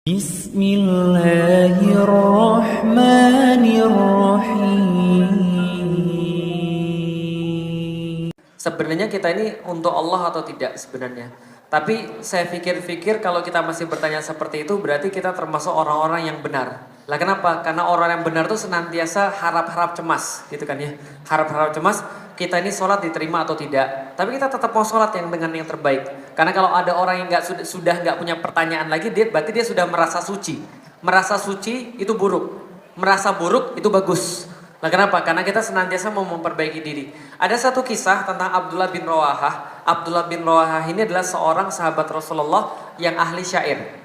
Bismillahirrahmanirrahim. Sebenarnya kita ini untuk Allah atau tidak sebenarnya. Tapi saya pikir-pikir kalau kita masih bertanya seperti itu berarti kita termasuk orang-orang yang benar. Lah kenapa? Karena orang yang benar itu senantiasa harap-harap cemas gitu kan ya. Harap-harap cemas kita ini sholat diterima atau tidak. Tapi kita tetap mau sholat yang dengan yang terbaik. Karena kalau ada orang yang sudah nggak punya pertanyaan lagi, berarti dia sudah merasa suci. Merasa suci itu buruk. Merasa buruk itu bagus. Nah kenapa? Karena kita senantiasa mau memperbaiki diri. Ada satu kisah tentang Abdullah bin Rawahah. Abdullah bin Rawahah ini adalah seorang sahabat Rasulullah yang ahli syair.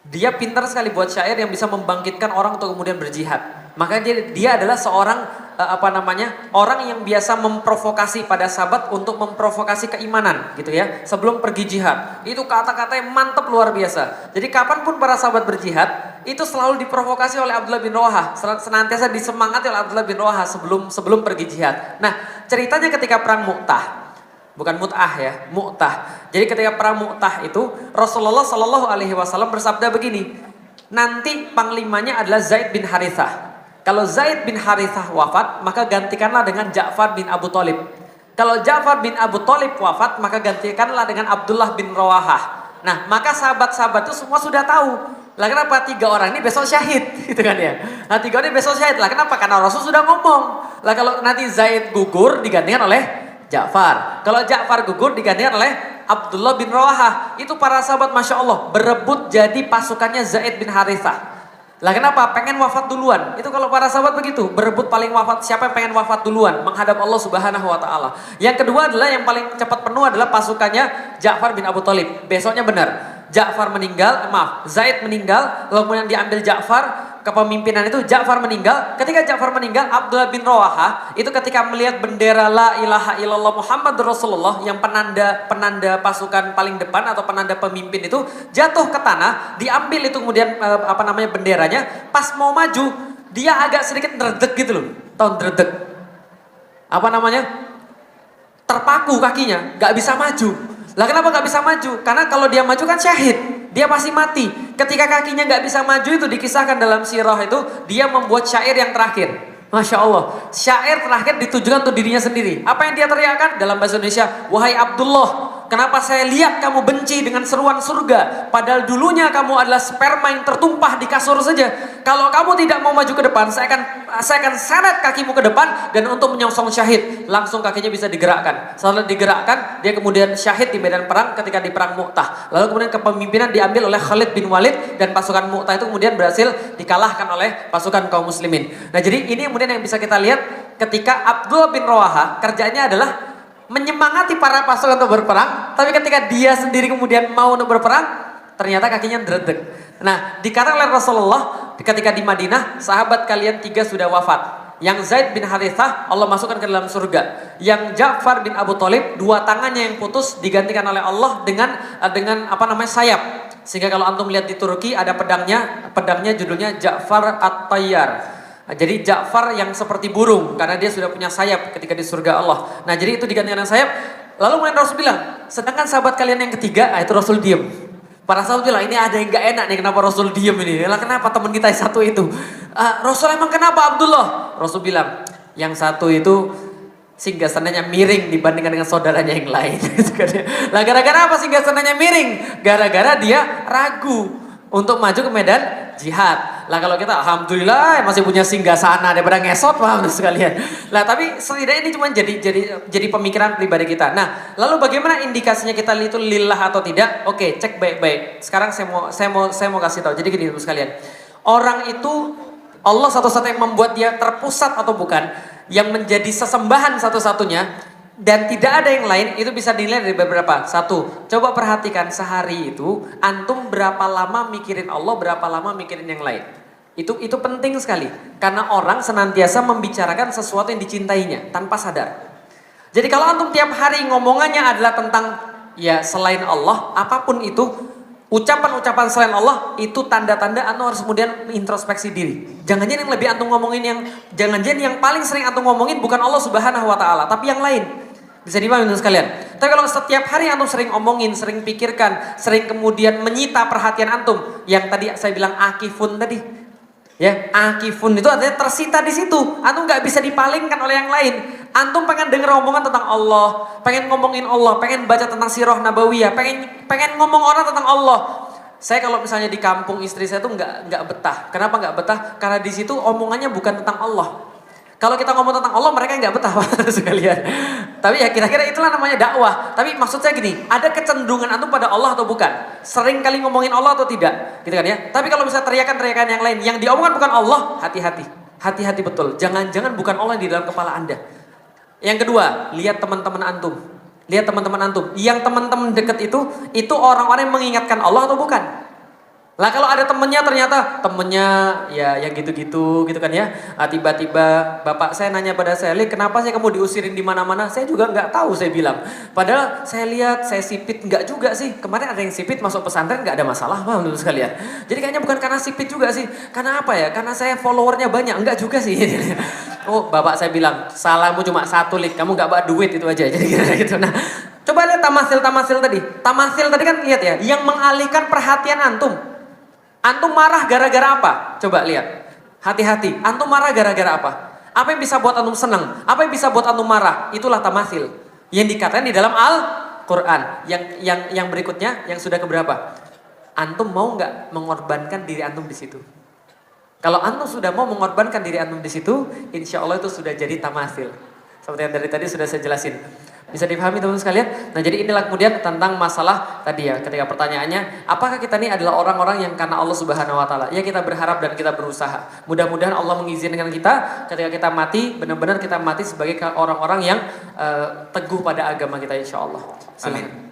Dia pintar sekali buat syair yang bisa membangkitkan orang untuk kemudian berjihad. Makanya dia adalah seorang orang yang biasa memprovokasi pada sahabat untuk memprovokasi keimanan gitu ya. Sebelum pergi jihad. Itu kata-katanya mantep luar biasa. Jadi kapanpun para sahabat berjihad, itu selalu diprovokasi oleh Abdullah bin Rawahah, senantiasa disemangati oleh Abdullah bin Rawahah sebelum pergi jihad. Nah, ceritanya ketika perang Mu'tah, bukan Mut'ah ya, Mu'tah. Jadi ketika perang Mu'tah itu Rasulullah Shallallahu Alaihi Wasallam bersabda begini, nanti panglimanya adalah Zaid bin Harithah. Kalau Zaid bin Harithah wafat, maka gantikanlah dengan Ja'far bin Abu Thalib. Kalau Ja'far bin Abu Thalib wafat, maka gantikanlah dengan Abdullah bin Rawahah. Nah, maka sahabat-sahabat itu semua sudah tahu. Lah kenapa 3 orang ini besok syahid gitu kan ya. Nah 3 orang ini besok syahid. Lah kenapa? Karena Rasul sudah ngomong. Lah kalau nanti Zaid gugur digantikan oleh Ja'far. Kalau Ja'far gugur digantikan oleh Abdullah bin Rawahah. Itu para sahabat Masya Allah berebut jadi pasukannya Zaid bin Harithah. Lah kenapa? Pengen wafat duluan. Itu kalau para sahabat begitu, berebut paling wafat. Siapa yang pengen wafat duluan menghadap Allah Subhanahu wa taala. Yang kedua adalah yang paling cepat penuh adalah pasukannya Ja'far bin Abu Thalib. Besoknya benar. Ja'far meninggal, Zaid meninggal, lalu kemudian diambil Ja'far, kepemimpinan itu Ja'far meninggal. Ketika Ja'far meninggal, Abdullah bin Rawahah itu ketika melihat bendera la ilaha illallah Muhammad Rasulullah yang penanda pasukan paling depan atau penanda pemimpin itu jatuh ke tanah, diambil itu kemudian benderanya, pas mau maju dia agak sedikit dredeg gitu loh. Tahu dredeg? Terpaku kakinya, nggak bisa maju. Lah kenapa nggak bisa maju? Karena kalau dia maju kan syahid, dia pasti mati. Ketika kakinya nggak bisa maju itu dikisahkan dalam sirah itu dia membuat syair yang terakhir. Masya Allah, syair terakhir ditujukan untuk dirinya sendiri. Apa yang dia teriakkan dalam bahasa Indonesia? Wahai Abdullah, kenapa saya lihat kamu benci dengan seruan surga? Padahal dulunya kamu adalah sperma yang tertumpah di kasur saja. Kalau kamu tidak mau maju ke depan, saya akan seret kakimu ke depan dan untuk menyongsong syahid. Langsung kakinya bisa digerakkan. Setelah digerakkan, dia kemudian syahid di medan perang ketika di perang Mu'tah. Lalu kemudian kepemimpinan diambil oleh Khalid bin Walid dan pasukan Mu'tah itu kemudian berhasil dikalahkan oleh pasukan kaum muslimin. Nah jadi ini kemudian yang bisa kita lihat ketika Abdullah bin Rawahah kerjanya adalah menyemangati para pasukan untuk berperang, tapi ketika dia sendiri kemudian mau untuk berperang, ternyata kakinya dredeg. Nah, dikatakan oleh Rasulullah ketika di Madinah, sahabat kalian 3 sudah wafat. Yang Zaid bin Harithah Allah masukkan ke dalam surga. Yang Ja'far bin Abu Thalib 2 tangannya yang putus digantikan oleh Allah dengan sayap. Sehingga kalau antum lihat di Turki ada pedangnya judulnya Ja'far At-Tayyar. Jadi Ja'far yang seperti burung karena dia sudah punya sayap ketika di surga Allah. Nah jadi itu digantikan dengan sayap. Lalu kemudian Rasul bilang, sedangkan sahabat kalian yang ketiga, itu Rasul diem. Para sahabat bilang, ini ada yang gak enak nih, kenapa Rasul diem ini? Lah kenapa teman kita yang satu itu? Rasul emang kenapa Abdullah? Rasul bilang, yang satu itu singgasananya miring dibandingkan dengan saudaranya yang lain. Lah gara-gara apa singgasananya miring? Gara-gara dia ragu untuk maju ke medan jihad. Lah kalau kita alhamdulillah masih punya singgasana daripada ngesot, paham sekalian. Lah tapi setidaknya ini cuma jadi pemikiran pribadi kita. Nah, lalu bagaimana indikasinya kita itu lillah atau tidak? Oke, cek baik-baik. Sekarang saya mau kasih tahu. Jadi gini sekalian. Orang itu Allah satu-satunya yang membuat dia terpusat atau bukan, yang menjadi sesembahan satu-satunya dan tidak ada yang lain, itu bisa dinilai dari beberapa. 1, coba perhatikan sehari itu antum berapa lama mikirin Allah, berapa lama mikirin yang lain. Itu penting sekali karena orang senantiasa membicarakan sesuatu yang dicintainya tanpa sadar. Jadi kalau antum tiap hari ngomongannya adalah tentang ya selain Allah, apapun itu, ucapan-ucapan selain Allah, itu tanda-tanda antum harus kemudian introspeksi diri. Jangan-jangan yang lebih antum ngomongin jangan-jangan yang paling sering antum ngomongin bukan Allah Subhanahu wa taala, tapi yang lain. Bisa dipahami sekalian. Tapi kalau setiap hari antum sering omongin, sering pikirkan, sering kemudian menyita perhatian antum, yang tadi saya bilang akifun tadi, ya akifun itu artinya tersita di situ. Antum nggak bisa dipalingkan oleh yang lain. Antum pengen denger omongan tentang Allah, pengen ngomongin Allah, pengen baca tentang sirah nabawiyah, pengen ngomong orang tentang Allah. Saya kalau misalnya di kampung istri saya tuh nggak betah. Kenapa nggak betah? Karena di situ omongannya bukan tentang Allah. Kalau kita ngomong tentang Allah, mereka nggak betah sekalian. Tapi ya kira-kira itulah namanya dakwah. Tapi maksud saya gini, ada kecenderungan antum pada Allah atau bukan? Sering kali ngomongin Allah atau tidak? Gitu kan ya. Tapi kalau misalnya teriakan-teriakan yang lain, yang diomongkan bukan Allah, hati-hati. Hati-hati betul. Jangan-jangan bukan Allah yang di dalam kepala Anda. Yang kedua, lihat teman-teman antum. Lihat teman-teman antum. Yang teman-teman dekat itu orang-orang yang mengingatkan Allah atau bukan? Lah kalau ada temennya ternyata temennya ya yang gitu-gitu gitu kan ya. Tiba-tiba bapak saya nanya pada saya, kenapa sih kamu diusirin di mana-mana? Saya juga nggak tahu, saya bilang. Padahal saya lihat, saya sipit nggak juga sih. Kemarin ada yang sipit masuk pesantren nggak ada masalah, Pak, menurut sekalian. Jadi kayaknya bukan karena sipit juga sih. Karena apa ya? Karena saya followernya banyak, enggak juga sih. Oh, bapak saya bilang, salahmu cuma satu, kamu nggak bawa duit itu aja. Jadi gitu. Nah, coba lihat tamasil tadi. Tamasil tadi kan lihat ya, yang mengalihkan perhatian antum. Antum marah gara-gara apa? Coba lihat. Hati-hati. Antum marah gara-gara apa? Apa yang bisa buat antum senang? Apa yang bisa buat antum marah? Itulah tamasil. Yang dikatakan di dalam Al-Quran. Yang berikutnya, yang sudah keberapa? Antum mau nggak mengorbankan diri antum di situ? Kalau antum sudah mau mengorbankan diri antum di situ, insya Allah itu sudah jadi tamasil. Seperti yang dari tadi sudah saya jelasin. Bisa dipahami teman-teman sekalian? Nah jadi inilah kemudian tentang masalah tadi ya, ketika pertanyaannya, apakah kita ini adalah orang-orang yang karena Allah Subhanahu Wa Taala? Ya kita berharap dan kita berusaha. Mudah-mudahan Allah mengizinkan kita ketika kita mati, benar-benar kita mati sebagai orang-orang yang teguh pada agama kita insya Allah. Amin.